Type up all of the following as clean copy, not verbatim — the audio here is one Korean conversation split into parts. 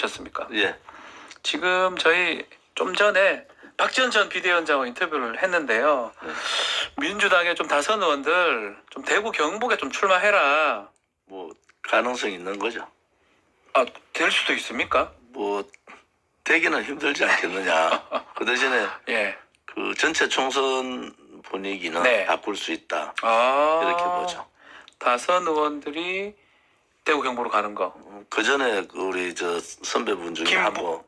계셨습니까? 예. 지금 저희 좀 전에 박지원 전 비대위원장과 인터뷰를 했는데요. 민주당의 좀 다선 의원들 좀 대구 경북에 좀 출마해라. 뭐 가능성 있는 거죠. 아, 될 수도 있습니까? 뭐 되기는 힘들지 않겠느냐. 그 대신에 예. 그 전체 총선 분위기는 네. 바꿀 수 있다. 아, 이렇게 보죠. 다선 의원들이 대구 경북으로 가는 거. 그 전에 우리 저 선배분 중에 김부- 한번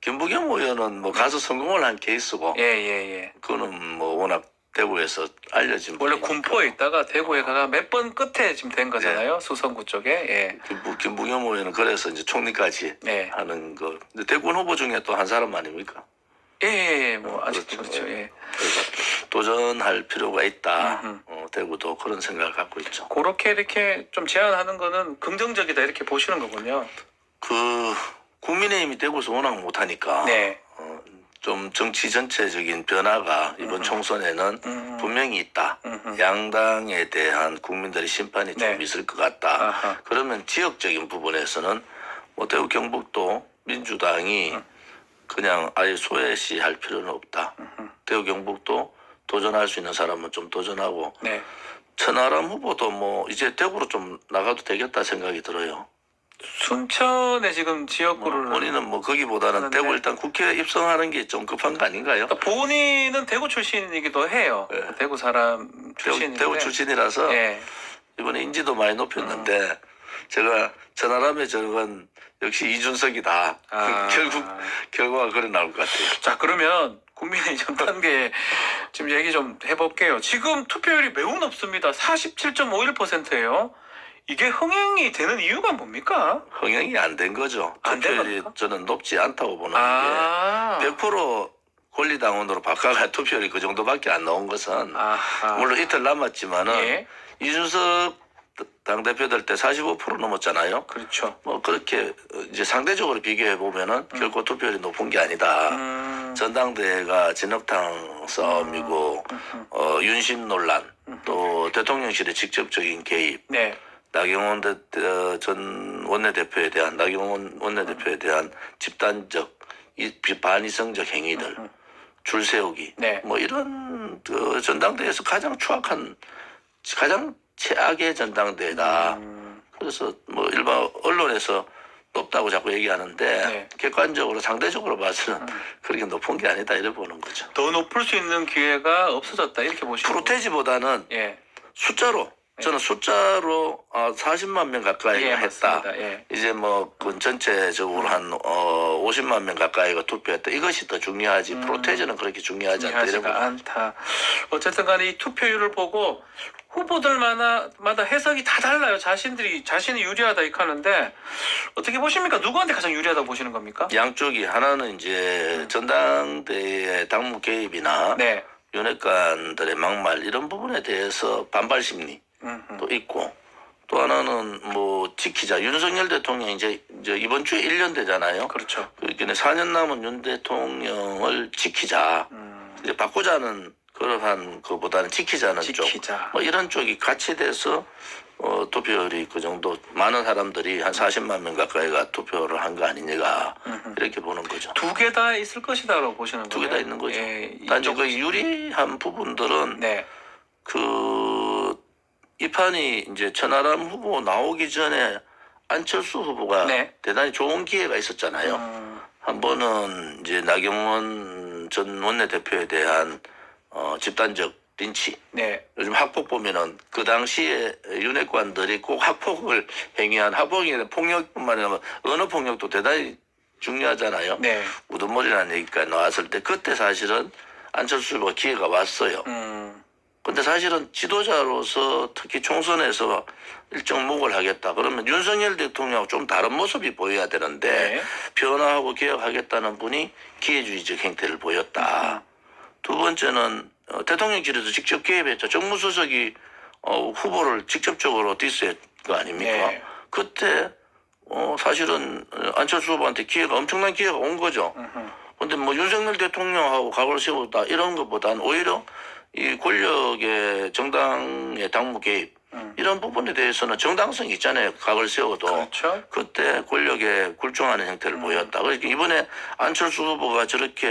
김부겸 의원은 뭐 가서 성공을 한 케이스고, 예. 그거는 뭐 워낙 대구에서 알려진 원래 분이니까. 군포에 있다가 대구에 가가 몇 번 끝에 지금 된 거잖아요. 수성구 쪽에. 예. 김부겸 의원은 그래서 이제 총리까지 네. 하는 거. 근데 대권 후보 중에 또 한 사람 아닙니까? 예. 뭐 아직도 그렇죠. 그렇죠. 예. 그래서 도전할 필요가 있다. 음흠. 대구도 그런 생각을 갖고 있죠. 그렇게 이렇게 좀 제안하는 거는 긍정적이다 이렇게 보시는 거군요. 그 국민의힘이 대구에서 워낙 못하니까 네. 좀 정치 전체적인 변화가 이번 총선에는 분명히 있다. 음흠. 양당에 대한 국민들의 심판이 좀 네. 있을 것 같다. 아하. 그러면 지역적인 부분에서는 뭐 대구 경북도 민주당이 그냥 아예 소외시할 필요는 없다. 대구 경북도 도전할 수 있는 사람은 좀 도전하고, 네. 천하람 후보도 뭐 이제 대구로 좀 나가도 되겠다 생각이 들어요. 순천에 지금 지역구를 본인은 뭐 거기보다는 하는데. 대구 일단 국회에 입성하는 게 좀 급한 거 아닌가요? 그러니까 본인은 대구 출신이기도 해요. 네. 대구 사람 출신인데. 대구 출신이라서 예. 이번에 인지도 많이 높였는데 제가 천하람의 적은 역시 이준석이다. 아. 결국 결과가 그래 나올 것 같아요. 자, 그러면 국민의 전단계 지금 얘기 좀 해볼게요. 지금 투표율이 매우 높습니다. 47.51%예요. 이게 흥행이 되는 이유가 뭡니까? 흥행이 안 된 거죠. 안된 투표율이 겁니까? 저는 높지 않다고 보는 아. 게 100% 권리당원으로 바꿔가 투표율이 그 정도밖에 안 나온 것은 아하. 물론 이틀 남았지만은 예. 이준석 당대표 될 때 45% 넘었잖아요. 그렇죠. 뭐 그렇게 이제 상대적으로 비교해 보면은 결코 투표율이 높은 게 아니다. 전당대회가 진흙탕 싸움이고 윤심 논란 또 대통령실의 직접적인 개입, 네. 나경원 전 원내대표에 대한 나경원 원내대표에 대한 집단적 반이성적 행위들, 줄 세우기, 네. 뭐 이런 그 전당대회에서 가장 추악한 가장 최악의 전당대회다. 그래서 뭐 일반 언론에서 높다고 자꾸 얘기하는데 네. 객관적으로 상대적으로 봐서는 그렇게 높은 게 아니다 이래 보는 거죠. 더 높을 수 있는 기회가 없어졌다 이렇게 보시면. 프로테지보다는 예. 숫자로 저는 숫자로 40만 명 가까이가 예, 했다. 맞습니다. 예. 이제 뭐 그 전체적으로 한 50만 명 가까이가 투표했다. 이것이 더 중요하지. 프로테지는 그렇게 중요하지 않다. 이래 중요하지가 보는 않다. 어쨌든 간에 이 투표율을 보고 후보들마다 해석이 다 달라요. 자신이 유리하다 이렇게 하는데 어떻게 보십니까? 누구한테 가장 유리하다고 보시는 겁니까? 양쪽이 하나는 이제 전당대회 당무 개입이나 네. 윤핵관들의 막말 이런 부분에 대해서 반발 심리도 있고, 또 하나는 뭐 지키자. 윤석열 대통령이 이제 이번 주에 1년 되잖아요. 그렇죠. 그러니까 4년 남은 윤 대통령을 지키자. 이제 바꾸자는 그러한 것보다는 지키자는 지키자. 쪽. 뭐 이런 쪽이 같이 돼서 투표율이 그 정도 많은 사람들이 한 40만 명 가까이가 투표를 한 거 아니냐가 이렇게 보는 거죠. 두 개 다 있을 것이다라고 보시는 두 거예요. 개 다 있는 거죠. 예, 단지 이쪽- 그 유리한 부분들은 네. 이 판이 이제 천하람 후보 나오기 전에 안철수 후보가 네. 대단히 좋은 기회가 있었잖아요. 한 번은 이제 나경원 전 원내대표에 대한 집단적 린치. 네. 요즘 학폭 보면은 그 당시에 윤핵관들이 꼭 학폭을 행위한 학폭이 아니라 폭력뿐만 아니라 언어 폭력도 대단히 중요하잖아요. 네. 우두머리라는 얘기까지 나왔을 때 그때 사실은 안철수 후보가 기회가 왔어요. 근데 사실은 지도자로서 특히 총선에서 일정 목을 하겠다. 그러면 윤석열 대통령하고 좀 다른 모습이 보여야 되는데 네. 변화하고 개혁하겠다는 분이 기회주의적 행태를 보였다. 두 번째는 대통령실에서 직접 개입했죠. 정무수석이 후보를 직접적으로 디스할 거 아닙니까? 네. 그때 사실은 안철수 후보한테 엄청난 기회가 온 거죠. 근데 뭐 윤석열 대통령하고 각오를 세웠다 이런 것보다는 오히려 이 권력의 정당의 당무 개입 이런 부분에 대해서는 정당성이 있잖아요. 각을 세워도. 그렇죠. 그때 권력에 굴종하는 형태를 보였다. 그러니까 이번에 안철수 후보가 저렇게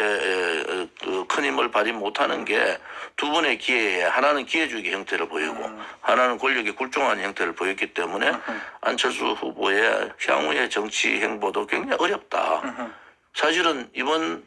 큰 힘을 발휘 못하는 게 두 번의 기회에 하나는 기회주의 형태를 보이고 하나는 권력에 굴종하는 형태를 보였기 때문에 안철수 후보의 향후의 정치 행보도 굉장히 어렵다. 사실은 이번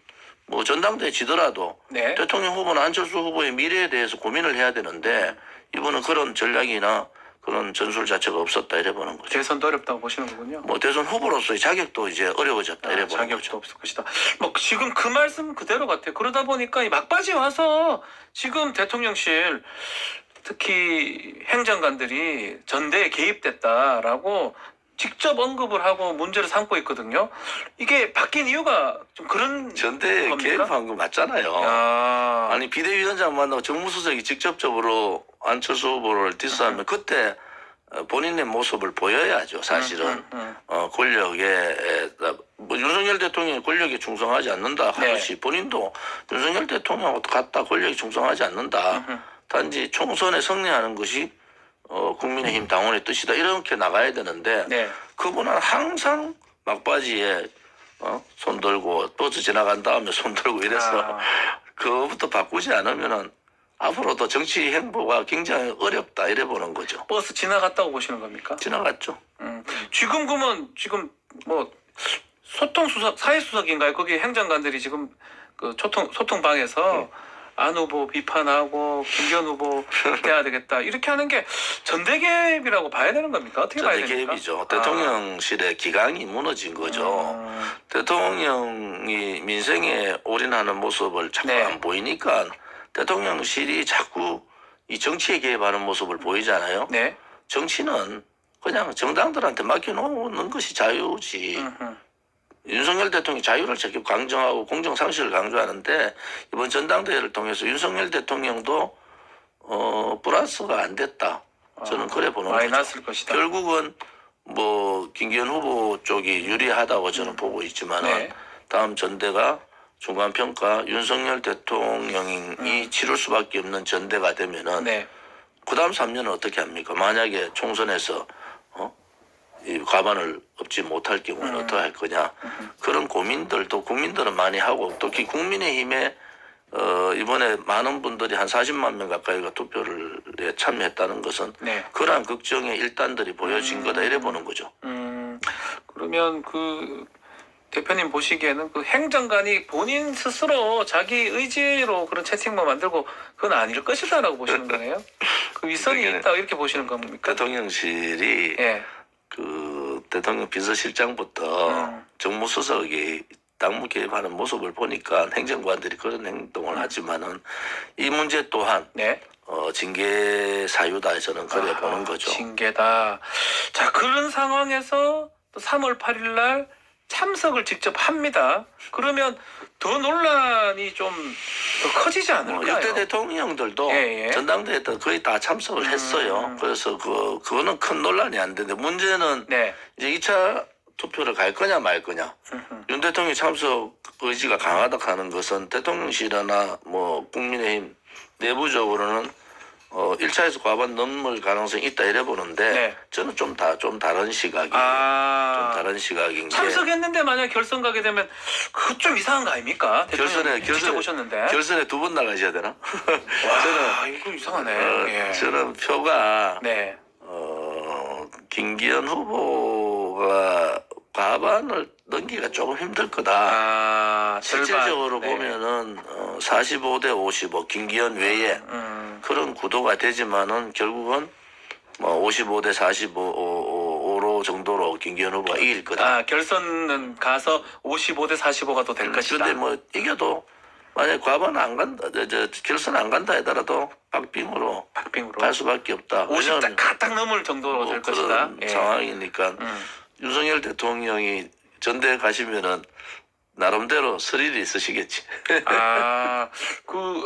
뭐 전당대회 지더라도 네. 대통령 후보는 안철수 후보의 미래에 대해서 고민을 해야 되는데 이번은 그런 전략이나 그런 전술 자체가 없었다 이래 보는 거죠. 대선도 어렵다고 보시는 거군요. 뭐 대선 후보로서의 자격도 이제 어려워졌다 이래 보는 자격도 거죠. 없을 것이다. 뭐 지금 그 말씀 그대로 같아요. 그러다 보니까 이 막바지 와서 지금 대통령실 특히 행정관들이 전대에 개입됐다라고 직접 언급을 하고 문제를 삼고 있거든요. 이게 바뀐 이유가 좀 그런 전대에 겁니까? 개입한 거 맞잖아요. 아니 비대위원장 만나고 정무수석이 직접적으로 안철수 후보를 디스하면 그때 본인의 모습을 보여야죠. 사실은 권력에 뭐 윤석열 대통령이 권력에 충성하지 않는다 하듯이 본인도 윤석열 대통령하고 같다 권력에 충성하지 않는다. 단지 총선에 승리하는 것이 국민의힘 당원의 뜻이다 이렇게 나가야 되는데 네. 그분은 항상 막바지에 손 들고 버스 지나간 다음에 손 들고 이래서 그거부터 바꾸지 않으면은 앞으로도 정치 행보가 굉장히 어렵다 이래 보는 거죠. 버스 지나갔다고 보시는 겁니까? 지나갔죠. 지금 그러면 지금 뭐 소통수석 사회수석인가요? 거기 행정관들이 지금 그 소통방에서 안 후보 비판하고 김기현 후보 해야 되겠다 이렇게 하는 게 전대 개입이라고 봐야 되는 겁니까? 어떻게 봐야 전대 됩니까? 개입이죠. 대통령실의 기강이 무너진 거죠. 대통령이 민생에 올인하는 모습을 자꾸 네. 안 보이니까 대통령실이 자꾸 이 정치에 개입하는 모습을 보이잖아요. 네. 정치는 그냥 정당들한테 맡겨놓는 것이 자유지. 윤석열 대통령이 자유를 적극 강조하고 공정상식을 강조하는데 이번 전당대회를 통해서 윤석열 대통령도 플러스가 안 됐다. 저는 그래 보는 거죠. 마이너스일 것이다. 결국은 뭐 김기현 후보 쪽이 유리하다고 저는 보고 있지만은 네. 다음 전대가 중간평가 윤석열 대통령이 치를 수밖에 없는 전대가 되면은 네. 그다음 3년은 어떻게 합니까? 만약에 총선에서 이 과반을 얻지 못할 경우는 어떻게 할 거냐 그런 고민들도 국민들은 많이 하고 특히 국민의힘에 이번에 많은 분들이 한 40만 명 가까이가 투표를 참여했다는 것은 네. 그러한 걱정의 일단들이 보여진 거다 이래 보는 거죠. 그러면 그 대표님 보시기에는 그 행정관이 본인 스스로 자기 의지로 그런 채팅만 만들고 그건 아닐 것이다라고 보시는 거네요. 그 위선이 있다 이렇게 보시는 겁니까? 대통령실이 예. 그 대통령 비서실장부터 정무수석이 당무 개입하는 모습을 보니까 행정관들이 그런 행동을 하지만은 이 문제 또한 네. 징계 사유다 저는 그래 보는 거죠. 징계다. 자 그런 상황에서 또 3월 8일 날 참석을 직접 합니다. 그러면 더 논란이 좀 더 커지지 않을까요? 역대 대통령들도 예, 예. 전당대회 때 거의 다 참석을 했어요. 그래서 그거는 큰 논란이 안 되는데 문제는 네. 이제 2차 투표를 갈 거냐 말 거냐. 윤 대통령이 참석 의지가 강하다 하는 것은 대통령실이나 뭐 국민의힘 내부적으로는 1차에서 과반 넘을 가능성이 있다 이래 보는데 네. 저는 좀 다른 시각이에요. 좀 다른 시각인 게 참석했는데 만약 결선 가게 되면 그거 좀 이상한 거 아닙니까? 직접 보셨는데. 결선에 두 번 나가셔야 되나? 와, 이거 이상하네. 예. 저는 표가 네. 김기현 후보가 과반을 넘기기가 조금 힘들 거다. 실질적으로 네. 보면은 45대 55 김기현 외에 그런 구도가 되지만은 결국은 뭐 55대 45로 정도로 김기현 후보가 이길 거다. 결선은 가서 55대 45가 또 될 것이다. 그런데 뭐 이겨도 만약 과반 안 간다, 결선 안 간다 하더라도 박빙으로 갈 수밖에 없다. 50딱 가딱 넘을 정도로 될 것이다. 그런 예. 상황이니까 윤석열 대통령이 전대에 가시면은 나름대로 스릴이 있으시겠지. 그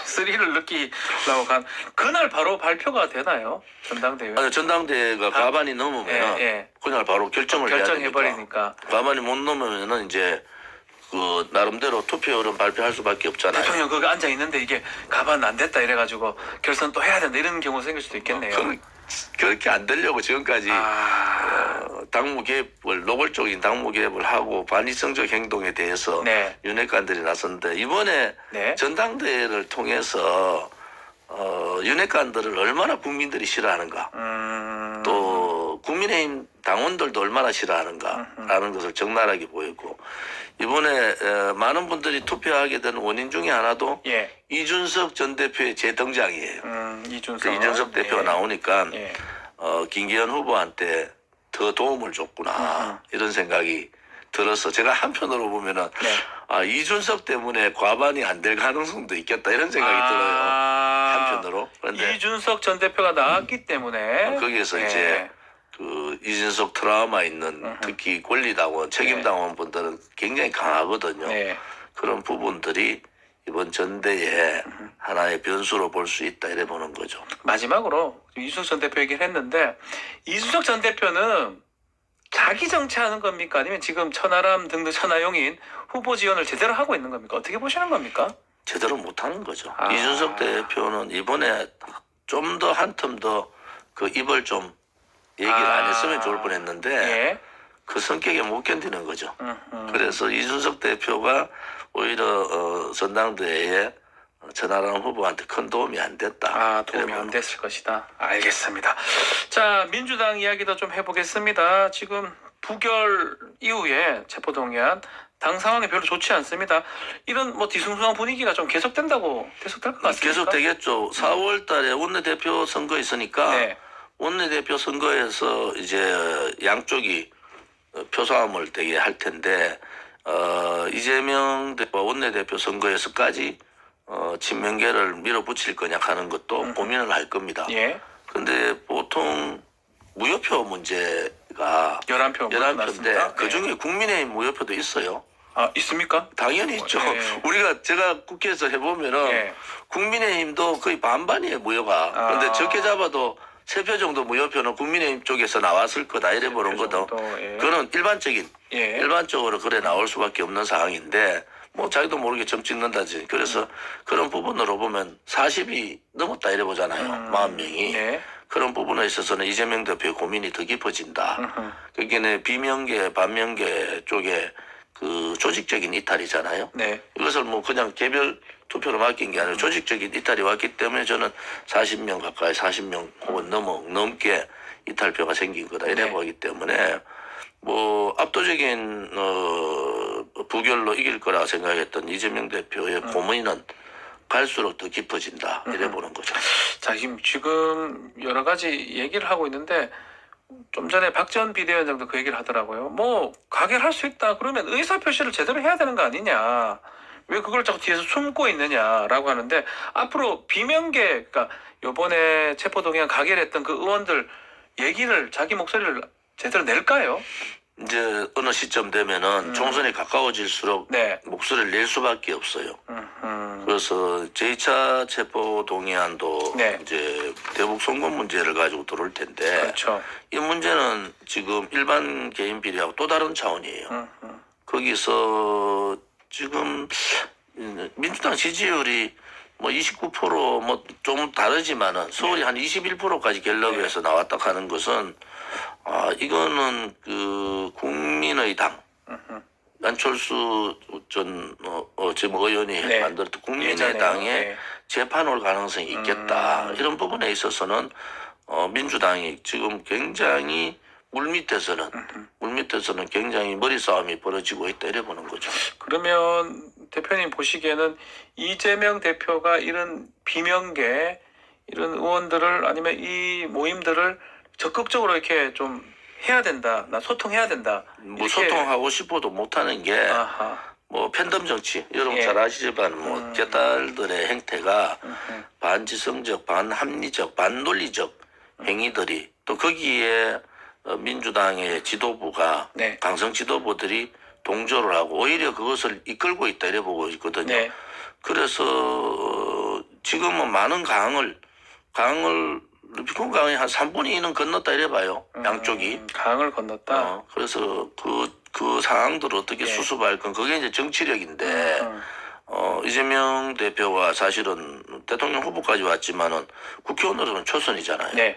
스릴을 느끼려고 간 그날 바로 발표가 되나요? 전당대회? 아니, 전당대회가 과반이 넘으면 예. 그날 바로 결정을 해야 되니까. 결정해버리니까. 과반이 못 넘으면은 이제 그 나름대로 투표율은 발표할 수밖에 없잖아요. 대통령 거기 앉아 있는데 이게 과반 안 됐다 이래가지고 결선 또 해야 된다 이런 경우 생길 수도 있겠네요. 그렇게 안 되려고 지금까지 당무 개입을 노골적인 당무 개입을 하고 반이성적 행동에 대해서 네. 윤핵관들이 나섰는데 이번에 네. 전당대회를 통해서 윤핵관들을 얼마나 국민들이 싫어하는가 또 국민의힘 당원들도 얼마나 싫어하는가라는 것을 적나라하게 보였고 이번에 많은 분들이 투표하게 된 원인 중에 하나도 예. 이준석 전 대표의 재등장이에요. 이준석. 그 이준석 대표가 예. 나오니까 예. 김기현 후보한테 더 도움을 줬구나 이런 생각이 들어서 제가 한편으로 보면은 이준석 때문에 과반이 안 될 가능성도 있겠다 이런 생각이 들어요. 한편으로. 그런데 이준석 전 대표가 나왔기 때문에 거기에서 예. 이제 그 이준석 트라우마 있는 특히 권리당원, 책임당원 분들은 굉장히 강하거든요. 네. 그런 부분들이 이번 전대에 하나의 변수로 볼 수 있다 이래 보는 거죠. 마지막으로 이준석 전 대표 얘기를 했는데 이준석 전 대표는 자기 정치하는 겁니까? 아니면 지금 천하람 등등 천하용인 후보 지원을 제대로 하고 있는 겁니까? 어떻게 보시는 겁니까? 제대로 못하는 거죠. 이준석 대표는 이번에 좀 더 한 텀 더 그 입을 좀 얘기를 안 했으면 좋을 뻔했는데 예. 그 성격에 못 견디는 거죠. 그래서 이준석 대표가 오히려 전당대회에 천하람 후보한테 큰 도움이 안 됐다. 도움이 안 됐을 것이다. 알겠습니다. 자, 민주당 이야기도 좀 해보겠습니다. 지금 부결 이후에 체포동의안 당 상황이 별로 좋지 않습니다. 이런 뭐 뒤숭숭한 분위기가 좀 계속될 것 같습니다. 계속 되겠죠. 4월 달에 원내대표 선거 있으니까 네. 원내대표 선거에서 이제 양쪽이 표싸움을 되게 할 텐데 이재명 대표 원내대표 선거에서까지 친명계를 밀어붙일 거냐 하는 것도 고민을 할 겁니다. 예. 근데 보통 무효표 문제가 11표인데 그중에 국민의힘 무효표도 있어요. 있습니까? 당연히 있죠. 예. 제가 국회에서 해보면은 예. 국민의힘도 거의 반반이에요, 무효가. 그런데 적게 잡아도 3표 정도 무효표는 국민의힘 쪽에서 나왔을 거다 이래 보는 거죠. 예. 그거는 예. 일반적으로 그래 나올 수밖에 없는 상황인데 뭐 자기도 모르게 점 찍는다지. 그래서 그런 부분으로 보면 40이 넘었다 이래 보잖아요. 40명이. 네. 그런 부분에 있어서는 이재명 대표의 고민이 더 깊어진다. 그게 비명계, 반명계 쪽에 그 조직적인 이탈이잖아요. 네. 이것을 뭐 그냥 개별 투표로 맡긴 게 아니라 조직적인 이탈이 왔기 때문에 저는 40명 가까이 40명 혹은 넘게 이탈표가 생긴 거다 이래 네. 보기 때문에 뭐 압도적인 부결로 이길 거라 생각했던 이재명 대표의 고민은 갈수록 더 깊어진다 이래 보는 거죠. 자, 지금 여러 가지 얘기를 하고 있는데 좀 전에 박지원 비대위원장도 그 얘기를 하더라고요. 뭐 가결할 수 있다. 그러면 의사 표시를 제대로 해야 되는 거 아니냐. 왜 그걸 자꾸 뒤에서 숨고 있느냐라고 하는데 앞으로 비명계 그러니까 요번에 체포동의안 가결했던 그 의원들 얘기를 자기 목소리를 제대로 낼까요? 이제 어느 시점 되면은 총선이 가까워질수록 네. 목소리를 낼 수밖에 없어요. 그래서 제2차 체포동의안도 네. 이제 대북 송금 문제를 가지고 들어올 텐데 그렇죠. 이 문제는 지금 일반 개인 비리하고 또 다른 차원이에요. 거기서 지금 민주당 지지율이 뭐 29% 좀 다르지만은 서울이 한 21%까지 갤럽에서 나왔다 하는 것은 이거는 그 국민의당 안철수 전 지금 의원이 만들었던 국민의당에 재판 올 가능성이 있겠다. 이런 부분에 있어서는 민주당이 지금 굉장히 물밑에서는 굉장히 머리 싸움이 벌어지고 있다 이래 보는 거죠. 그러면 대표님 보시기에는 이재명 대표가 이런 비명계 이런 의원들을 아니면 이 모임들을 적극적으로 이렇게 좀 해야 된다. 나 소통해야 된다. 뭐 소통하고 싶어도 못하는 게 뭐 팬덤 정치 여러분 잘 아시지만 뭐 개딸들의 행태가 반지성적, 반합리적, 반논리적 행위들이 또 거기에 민주당의 지도부가 강성 지도부들이 동조를 하고 오히려 그것을 이끌고 있다 이래 보고 있거든요. 그래서 지금은 많은 강을 비콘 강이 한 3분의 2는 건넜다 이래 봐요. 양쪽이. 강을 건넜다. 그래서 그 상황들을 어떻게 수습할 건 그게 이제 정치력인데 이재명 대표가 사실은 대통령 후보까지 왔지만은 국회의원으로는 초선이잖아요.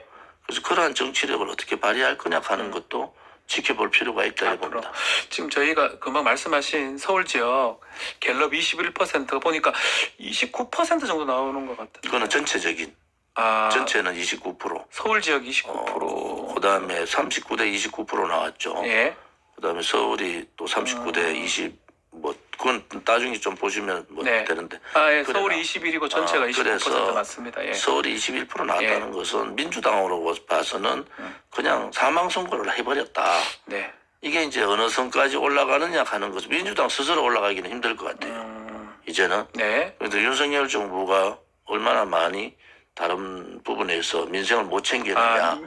그래서 그러한 정치력을 어떻게 발휘할 거냐 하는 것도 지켜볼 필요가 있다 앞으로 봅니다. 지금 저희가 금방 말씀하신 서울 지역 갤럽 21%가 보니까 29% 정도 나오는 것 같은데. 그거는 전체적인 아, 전체는 29%. 서울 지역 29%. 그다음에 39대 29% 나왔죠. 예. 그다음에 서울이 또 39대 20. 뭐 그건 나중에 좀 보시면 뭐 네. 되는데. 아, 예. 그래 서울이 나- 21이고 전체가 29% 그래서 맞습니다. 예. 서울이 21% 나왔다는 예. 것은 민주당으로 봐서는 그냥 사망 선고를 해버렸다. 네. 이게 이제 어느 선까지 올라가느냐 하는 거죠. 민주당 스스로 올라가기는 힘들 것 같아요. 이제는. 네. 그래서 윤석열 정부가 얼마나 많이 다른 부분에서 민생을 못 챙기느냐. 아,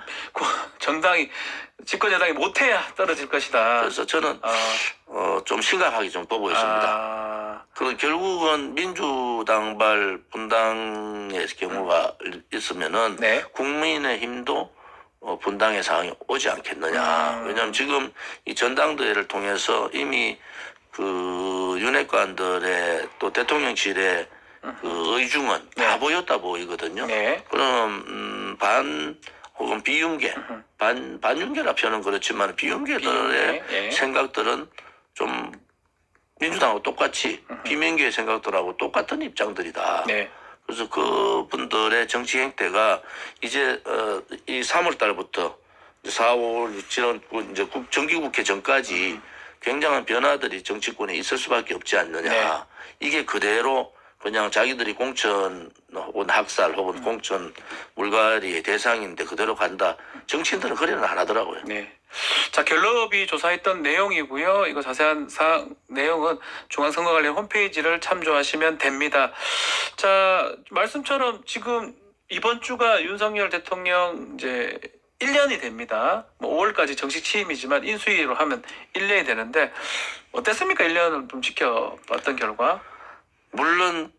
정당이 집권 여당이 못해야 떨어질 것이다. 그래서 저는 좀 심각하게 좀 보고 있습니다. 그 결국은 민주당발 분당의 경우가 있으면은 네. 국민의힘도 분당의 상황이 오지 않겠느냐. 왜냐하면 지금 이 전당대회를 통해서 이미 그 윤핵관들의 또 대통령실의 그 의중은 다 보였다 보이거든요. 네. 그럼 반 혹은 비윤계, 반윤계라 표현은 그렇지만 비윤계들의 비윤계, 예. 생각들은 좀 민주당하고 똑같이 비민계의 생각들하고 똑같은 입장들이다. 네. 그래서 그분들의 정치 행태가 이제 이 3월 달부터 4, 5, 6, 7월 이제 정기국회 전까지 굉장한 변화들이 정치권에 있을 수밖에 없지 않느냐. 네. 이게 그대로 그냥 자기들이 공천 혹은 학살 혹은 공천 물갈이의 대상인데 그대로 간다. 정치인들은 그래는 안 하더라고요. 네. 자, 갤럽이 조사했던 내용이고요. 이거 자세한 내용은 중앙선거관리원 홈페이지를 참조하시면 됩니다. 자, 말씀처럼 지금 이번 주가 윤석열 대통령 이제 1년이 됩니다. 뭐 5월까지 정식 취임이지만 인수위로 하면 1년이 되는데 어땠습니까? 1년을 좀 지켜봤던 결과. 물론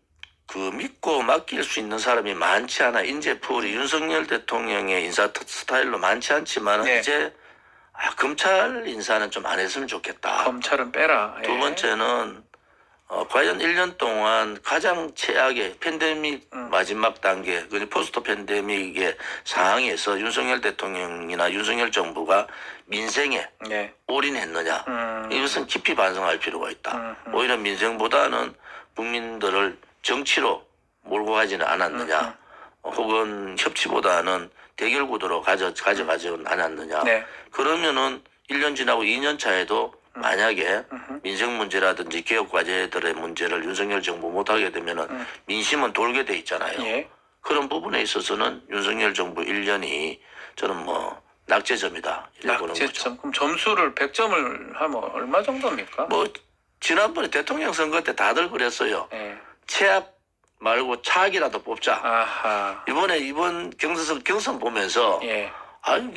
그 믿고 맡길 수 있는 사람이 많지 않아. 인재풀이 윤석열 대통령의 인사 스타일로 많지 않지만 네. 이제 검찰 인사는 좀 안 했으면 좋겠다. 검찰은 빼라. 두 번째는 과연 1년 동안 가장 최악의 팬데믹 마지막 단계, 그 포스트 팬데믹의 상황에서 윤석열 대통령이나 윤석열 정부가 민생에 네. 올인했느냐. 이것은 깊이 반성할 필요가 있다. 오히려 민생보다는 국민들을 정치로 몰고 가지는 않았느냐. 혹은 협치보다는 대결 구도로 가져가지는 않았느냐. 네. 그러면은 1년 지나고 2년 차에도 만약에 민생 문제라든지 개혁 과제들의 문제를 윤석열 정부 못하게 되면은 민심은 돌게 돼 있잖아요. 예. 그런 부분에 있어서는 윤석열 정부 1년이 저는 뭐 낙제점이다. 이렇게 보는 거죠. 낙제점. 그럼 점수를 100점을 하면 얼마 정도입니까? 뭐 지난번에 대통령 선거 때 다들 그랬어요. 예. 최악 말고 차악이라도 뽑자. 아하. 이번 경선 보면서 예.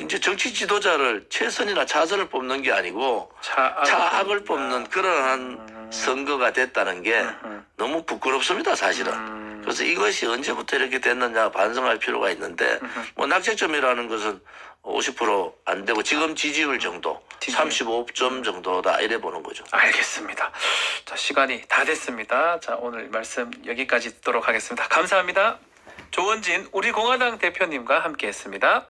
이제 정치 지도자를 최선이나 차선을 뽑는 게 아니고 차악을 차악을 뽑는 그러한 선거가 됐다는 게 너무 부끄럽습니다, 사실은. 그래서 이것이 언제부터 이렇게 됐느냐 반성할 필요가 있는데 뭐 낙제점이라는 것은 50%안 되고 지금 지지율 정도 35점 정도다 이래 보는 거죠. 알겠습니다. 자, 시간이 다 됐습니다. 자, 오늘 말씀 여기까지 듣도록 하겠습니다. 감사합니다. 조원진 우리 공화당 대표님과 함께했습니다.